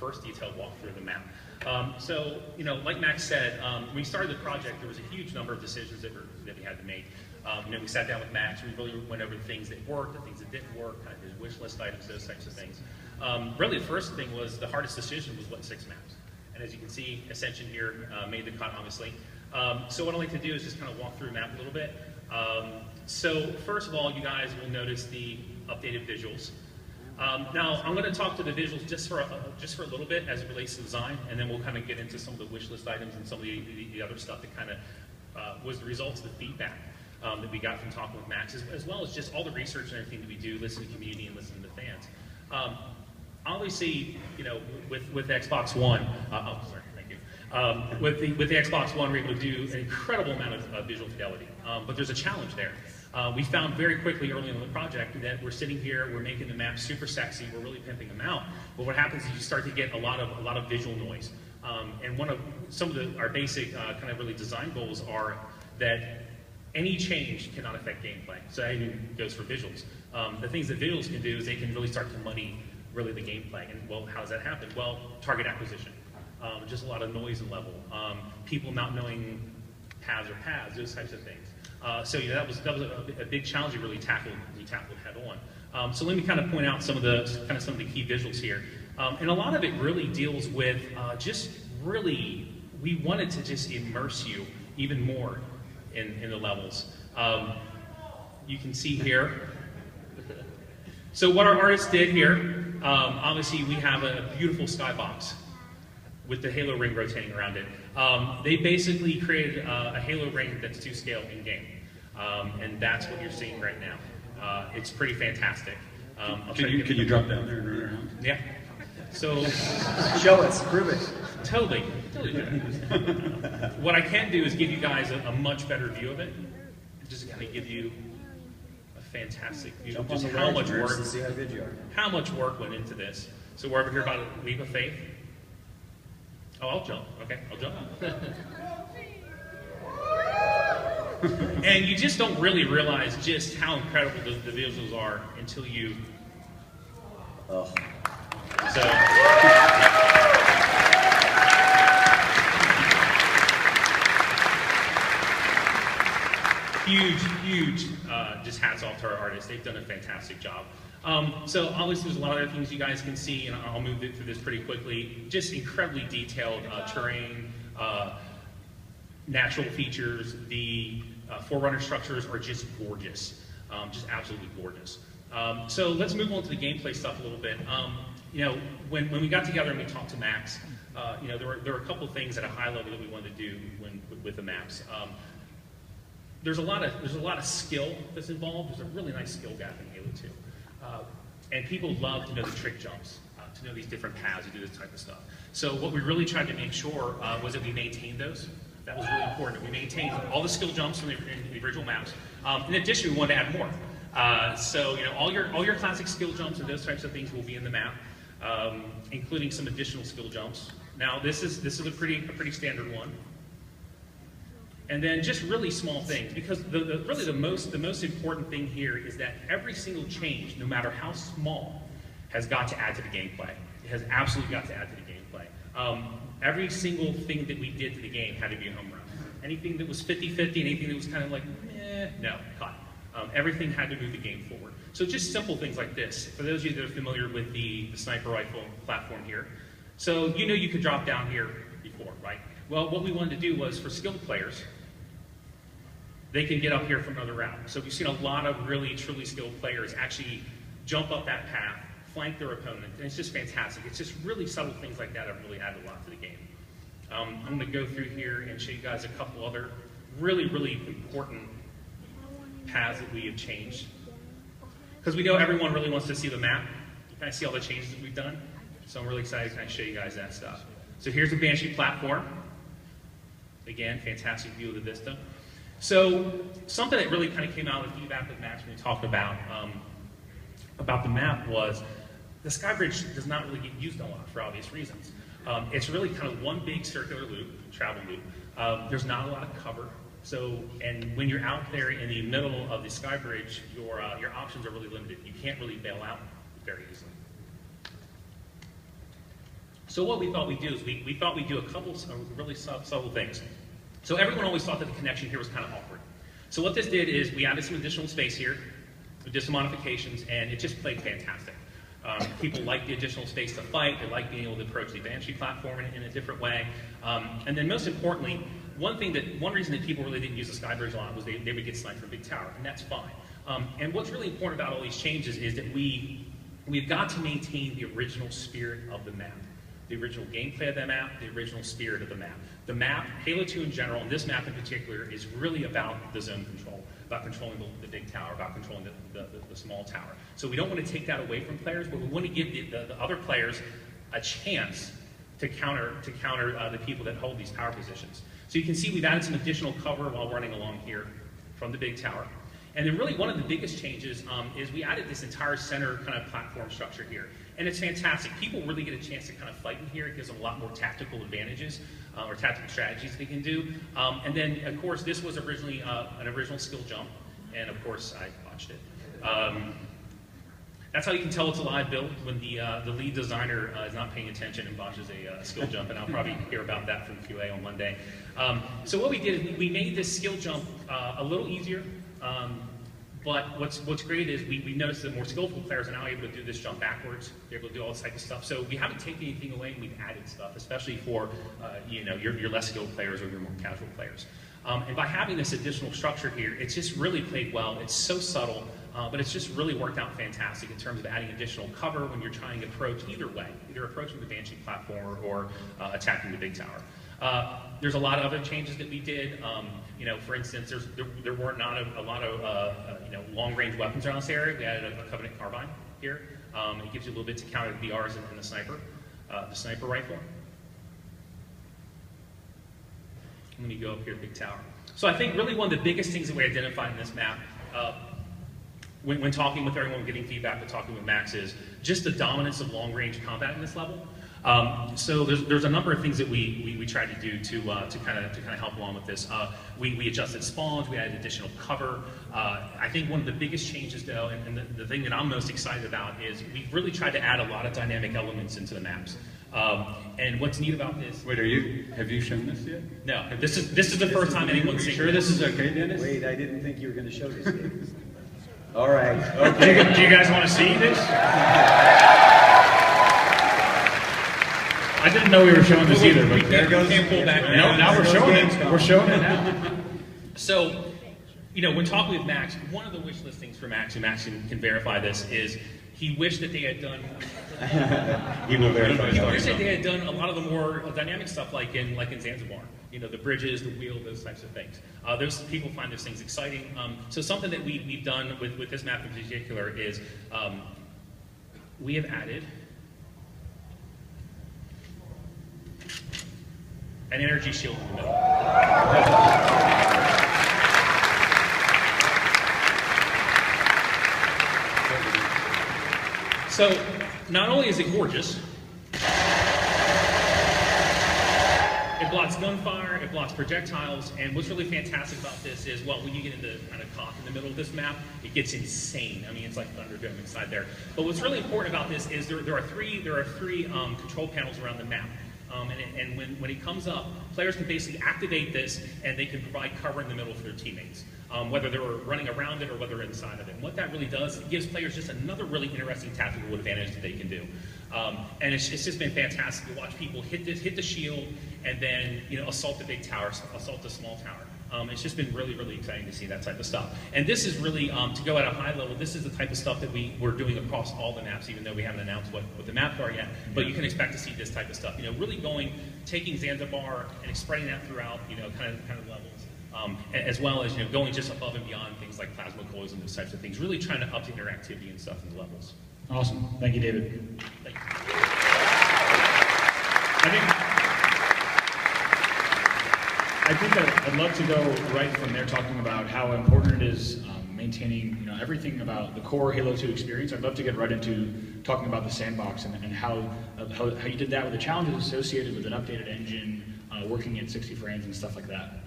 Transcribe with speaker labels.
Speaker 1: first detailed walkthrough of the map. So, you know, like Max said, when we started the project, there was a huge number of decisions that we had to make. You know, we sat down with Max, we really went over the things that worked, the things that didn't work, kind of his wish list items, those types of things. Really, the first thing was the hardest decision was what 6 maps. And as you can see, Ascension here made the cut, obviously. So what I'd like to do is just kind of walk through the map a little bit. So first of all, you guys will notice the updated visuals. Now, I'm going to talk to the visuals just for a little bit as it relates to design, and then we'll kind of get into some of the wish list items and some of the other stuff that kind of was the results of the feedback that we got from talking with Max, as well as just all the research and everything that we do, listen to the community and listen to the fans. Obviously, you know, with Xbox One, oh, sorry, thank you. With the Xbox One, we're able to do an incredible amount of visual fidelity, but there's a challenge there. We found very quickly early in the project that we're sitting here, we're making the maps super sexy, we're really pimping them out, but what happens is you start to get a lot of visual noise. And some of our basic kind of really design goals are that any change cannot affect gameplay. So that even goes for visuals. The things that visuals can do is they can really start to muddy really the gameplay. And well, how does that happen? Well, target acquisition. Just a lot of noise and level. People not knowing paths or paths, those types of things. So you know, that was a big challenge we really tackled head on. So let me kind of point out some of the key visuals here. And a lot of it really deals with we wanted to just immerse you even more in the levels. You can see here. So what our artists did here, obviously we have a beautiful skybox with the halo ring rotating around it. They basically created a halo ring that's to scale in game. And that's what you're seeing right now. It's pretty fantastic.
Speaker 2: Can you drop down there and run around?
Speaker 1: Yeah. So
Speaker 3: show us, prove it.
Speaker 1: Totally. What I can do is give you guys a much better view of it. Just kind of give you a fantastic view of just how much work.
Speaker 3: To see how good you are.
Speaker 1: How much work went into this. So we're over here about a leap of faith. Oh, I'll jump. Okay, I'll jump. And you just don't really realize just how incredible the visuals are until you.
Speaker 3: Oh.
Speaker 1: So. Huge, just hats off to our artists. They've done a fantastic job. So obviously there's a lot of other things you guys can see, and I'll move through this pretty quickly. Just incredibly detailed terrain, natural features. The Forerunner structures are just gorgeous, just absolutely gorgeous. So let's move on to the gameplay stuff a little bit. You know, when we got together and we talked to Max, you know, there were a couple things at a high level that we wanted to do with the maps. There's a lot of skill that's involved. There's a really nice skill gap in Halo 2. And people love to know the trick jumps, to know these different paths, to do this type of stuff. So what we really tried to make sure was that we maintained those. That was really important. We maintained all the skill jumps from the original maps. In addition, we wanted to add more. So you know, all your classic skill jumps and those types of things will be in the map, including some additional skill jumps. Now this is a pretty standard one. And then just really small things, because really the most important thing here is that every single change, no matter how small, has got to add to the gameplay. It has absolutely got to add to the gameplay. Every single thing that we did to the game had to be a home run. Anything that was 50-50, anything that was kind of like, no, cut. Everything had to move the game forward. So just simple things like this. For those of you that are familiar with the sniper rifle platform here, so you know you could drop down here before, right? Well, what we wanted to do was for skilled players, they can get up here from another route. So we've seen a lot of really, truly skilled players actually jump up that path, flank their opponent, and it's just fantastic. It's just really subtle things like that have really added a lot to the game. I'm going to go through here and show you guys a couple other really, really important paths that we have changed. Because we know everyone really wants to see the map. You kind of see all the changes that we've done. So I'm really excited to kind of show you guys that stuff. So here's the Banshee platform. Again, fantastic view of the vista. So something that really kind of came out of the feedback with Max when we talked about the map was the Skybridge does not really get used a lot for obvious reasons. It's really kind of one big circular loop, travel loop. There's not a lot of cover. So, and when you're out there in the middle of the Skybridge, your options are really limited. You can't really bail out very easily. So what we thought we'd do is we thought we'd do a couple of really subtle things. So everyone always thought that the connection here was kind of awkward. So what this did is we added some additional space here, we did some modifications, and it just played fantastic. People like the additional space to fight, they like being able to approach the advanced platform in a different way. And then most importantly, one reason that people really didn't use the Skybridge a lot was they would get sniped from a big tower, and that's fine. And what's really important about all these changes is that we've got to maintain the original spirit of the map. The original gameplay of the map, the original spirit of the map. The map, Halo 2 in general, and this map in particular, is really about the zone control, about controlling the big tower, about controlling the small tower. So we don't want to take that away from players, but we want to give the other players a chance to counter the people that hold these power positions. So you can see we've added some additional cover while running along here from the big tower. And then really one of the biggest changes is we added this entire center kind of platform structure here. And it's fantastic. People really get a chance to kind of fight in here. It gives them a lot more tactical advantages or tactical strategies they can do. And then, of course, this was originally an original skill jump. And, of course, I botched it. That's how you can tell it's a live build when the lead designer is not paying attention and botches a skill jump. And I'll probably hear about that from QA on Monday. So what we did is we made this skill jump a little easier. But what's great is we noticed that more skillful players are now able to do this jump backwards. They're able to do all this type of stuff. So we haven't taken anything away, and we've added stuff, especially for your less skilled players or your more casual players. And by having this additional structure here, it's just really played well. It's so subtle, but it's just really worked out fantastic in terms of adding additional cover when you're trying to approach either way, either approaching the vanishing platform or attacking the big tower. There's a lot of other changes that we did. For instance, there were not a lot of long-range weapons around this area. We added a Covenant carbine here. It gives you a little bit to counter the BRs and the sniper rifle. Let me go up here to Big Tower. So I think really one of the biggest things that we identified in this map, when talking with everyone, getting feedback, but talking with Max, is just the dominance of long-range combat in this level. So there's a number of things that we tried to do to kind of help along with this. We adjusted spawns, we added additional cover. I think one of the biggest changes, though, and the thing that I'm most excited about, is we've really tried to add a lot of dynamic elements into the maps. And what's neat about this?
Speaker 2: Wait, have you shown this yet?
Speaker 1: No, this is the first time anyone's seen.
Speaker 2: Sure, this is okay, Dennis?
Speaker 3: Wait, I didn't think you were going to show this yet. All right.
Speaker 4: Okay. Do you guys want to see this? I didn't know we were showing this either, but
Speaker 1: there goes. Can't pull back.
Speaker 4: No, now we're showing it. We're showing it now.
Speaker 1: So, when talking with Max, one of the wish list things for Max, and Max can verify this, is he wished that they had done.
Speaker 2: He will verify.
Speaker 1: He wished that they had done a lot of the more dynamic stuff, like in Zanzibar. The bridges, the wheel, those types of things. Those people find those things exciting. So something that we've done with this map in particular is we have added an energy shield in the middle. So not only is it gorgeous, it blocks gunfire, it blocks projectiles, and what's really fantastic about this is, well, when you get into kind of cock in the middle of this map, it gets insane. I mean, it's like Thunderdome inside there. But what's really important about this is there are three control panels around the map. And when it comes up, players can basically activate this, and they can provide cover in the middle for their teammates, whether they're running around it or whether they're inside of it. And what that really does, it gives players just another really interesting tactical advantage that they can do. And it's just been fantastic to watch people hit the shield, and then assault the big tower, assault the small tower. It's just been really, really exciting to see that type of stuff. And this is really, to go at a high level, this is the type of stuff that we're doing across all the maps, even though we haven't announced what the maps are yet. But you can expect to see this type of stuff. Really taking Zanzibar and spreading that throughout, kind of levels, as well as going just above and beyond things like plasma coils and those types of things. Really trying to up the interactivity and stuff in the levels.
Speaker 4: Awesome. Thank you, David.
Speaker 1: Thank you.
Speaker 4: I think I'd love to go right from there, talking about how important it is maintaining everything about the core Halo 2 experience. I'd love to get right into talking about the sandbox and how you did that with the challenges associated with an updated engine, working at 60 frames and stuff like that.